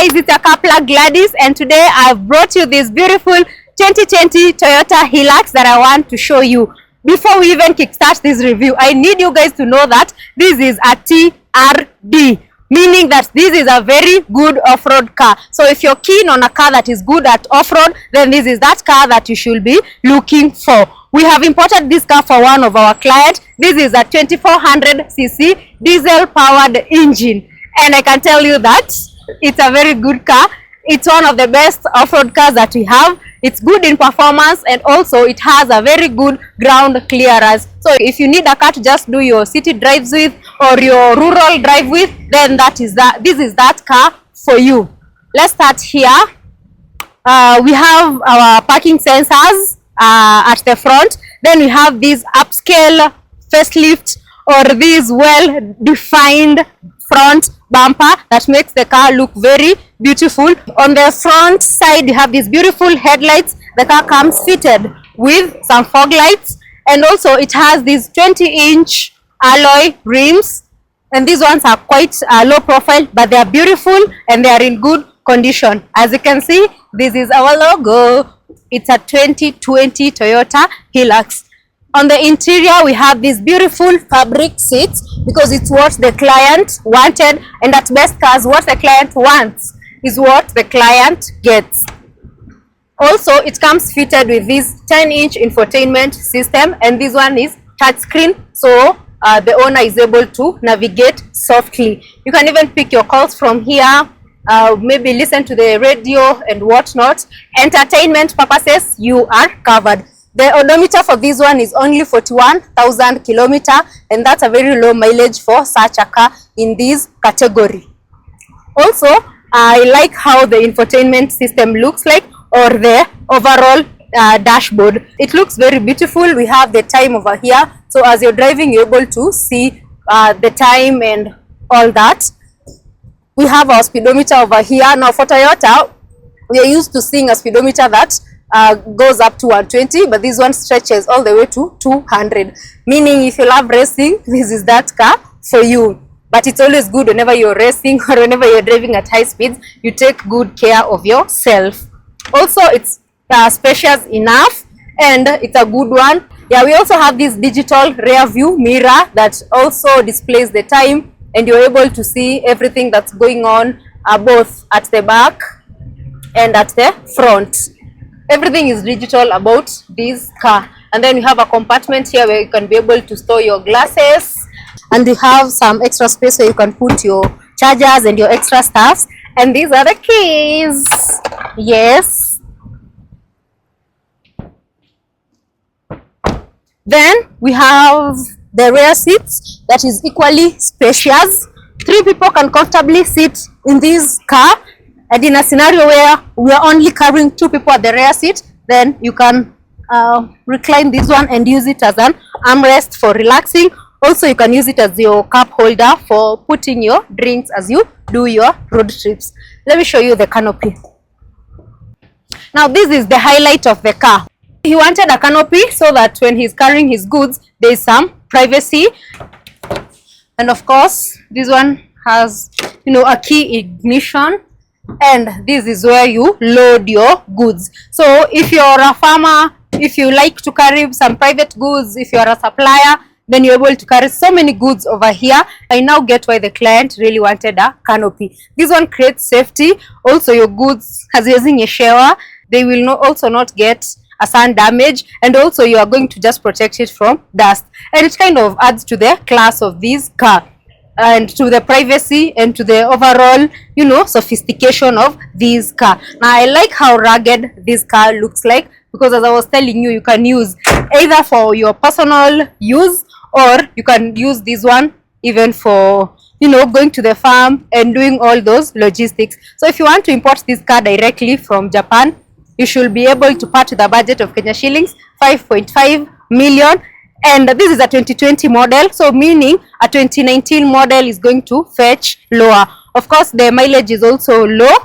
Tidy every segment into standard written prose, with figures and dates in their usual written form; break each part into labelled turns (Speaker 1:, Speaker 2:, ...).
Speaker 1: guys, it's your Kapla Gladys, and today I've brought you this beautiful 2020 Toyota Hilux that I want to show you. Before we even kickstart this review, I need you guys to know that this is a TRD, meaning that this is a very good off-road car. So if you're keen on a car that is good at off-road, then this is that car that you should be looking for. We have imported this car for one of our clients. This is a 2400cc diesel-powered engine, and I can tell you that it's a very good car. It's one of the best off-road cars that we have. It's good in performance, and also it has a very good ground clearance. So if you need a car to just do your city drives with or your rural drive with, then this is that car for you. Let's start here. We have our parking sensors at the front. Then we have this upscale facelift, or this well-defined front bumper that makes the car look very beautiful. On the front side, you have these beautiful headlights. The car comes fitted with some fog lights, and also it has these 20-inch alloy rims, and these ones are quite low profile, but they are beautiful and they are in good condition. As you can see, this is our logo. It's a 2020 Toyota Hilux. On the interior, we have these beautiful fabric seats because it's what the client wanted, and at best cars, what the client wants is what the client gets. Also, it comes fitted with this 10-inch infotainment system, and this one is touchscreen, so the owner is able to navigate softly. You can even pick your calls from here, maybe listen to the radio and whatnot. Entertainment purposes, you are covered. The odometer for this one is only 41,000 kilometers, and that's a very low mileage for such a car in this category. Also, I like how the infotainment system looks like, or the overall dashboard. It looks very beautiful. We have the time over here, so as you're driving, you're able to see the time and all that. We have our speedometer over here. Now for Toyota, we are used to seeing a speedometer that goes up to 120, but this one stretches all the way to 200, meaning if you love racing, this is that car for you. But it's always good whenever you're racing or whenever you're driving at high speeds, you take good care of yourself. Also, it's spacious enough, and it's a good one. Yeah, we also have this digital rear view mirror that also displays the time, and you're able to see everything that's going on both at the back and at the front. Everything is digital about this car. And then you have a compartment here where you can be able to store your glasses, and you have some extra space where you can put your chargers and your extra stuffs. And these are the keys. Yes. Then we have the rear seats that is equally spacious. 3 people can comfortably sit in this car. And in a scenario where we are only carrying 2 people at the rear seat, then you can recline this one and use it as an armrest for relaxing. Also, you can use it as your cup holder for putting your drinks as you do your road trips. Let me show you the canopy. Now, this is the highlight of the car. He wanted a canopy so that when he's carrying his goods, there is some privacy. And of course, this one has, a key ignition. And this is where you load your goods. So if you're a farmer, if you like to carry some private goods, if you're a supplier, then you're able to carry so many goods over here. I now get why the client really wanted a canopy. This one creates safety. Also, your goods, as you're using a shower, they will also not get a sun damage, and also you are going to just protect it from dust. And it kind of adds to the class of this car, and to the privacy and to the overall, sophistication of this car. Now, I like how rugged this car looks like, because as I was telling you, you can use either for your personal use, or you can use this one even for, going to the farm and doing all those logistics. So if you want to import this car directly from Japan, you should be able to part with a budget of Kenya shillings 5.5 million. And this is a 2020 model, so meaning a 2019 model is going to fetch lower. Of course, the mileage is also low.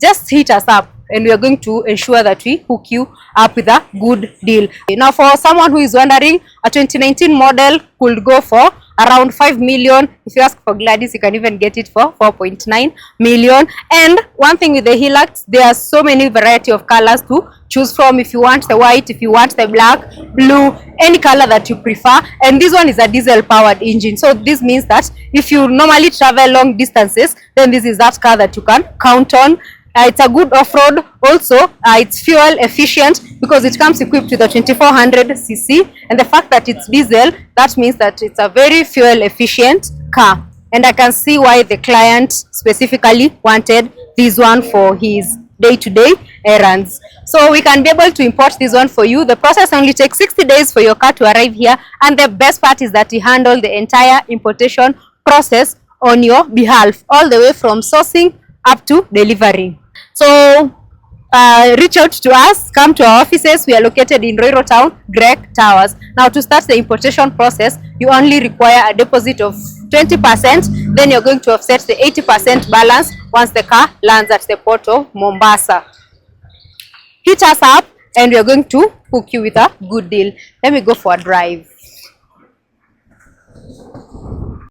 Speaker 1: Just hit us up, and we are going to ensure that we hook you up with a good deal. Now, for someone who is wondering, a 2019 model could go for around 5 million. If you ask for Gladys, you can even get it for 4.9 million. And one thing with the Hilux, there are so many variety of colors to choose from. If you want the white, if you want the black, blue, any color that you prefer. And this one is a diesel powered engine, so this means that if you normally travel long distances, then this is that car that you can count on. It's a good off-road. Also, it's fuel efficient because it comes equipped with a 2400cc, and the fact that it's diesel, that means that it's a very fuel efficient car. And I can see why the client specifically wanted this one for his day-to-day errands. So we can be able to import this one for you. The process only takes 60 days for your car to arrive here, and the best part is that we handle the entire importation process on your behalf, all the way from sourcing up to delivery. So reach out to us, come to our offices. We are located in Ruiru town, Greek Towers. Now, to start the importation process, you only require a deposit of 20%. Then you're going to offset the 80% balance once the car lands at the port of Mombasa. Hit us up and we are going to hook you with a good deal. Let me go for a drive.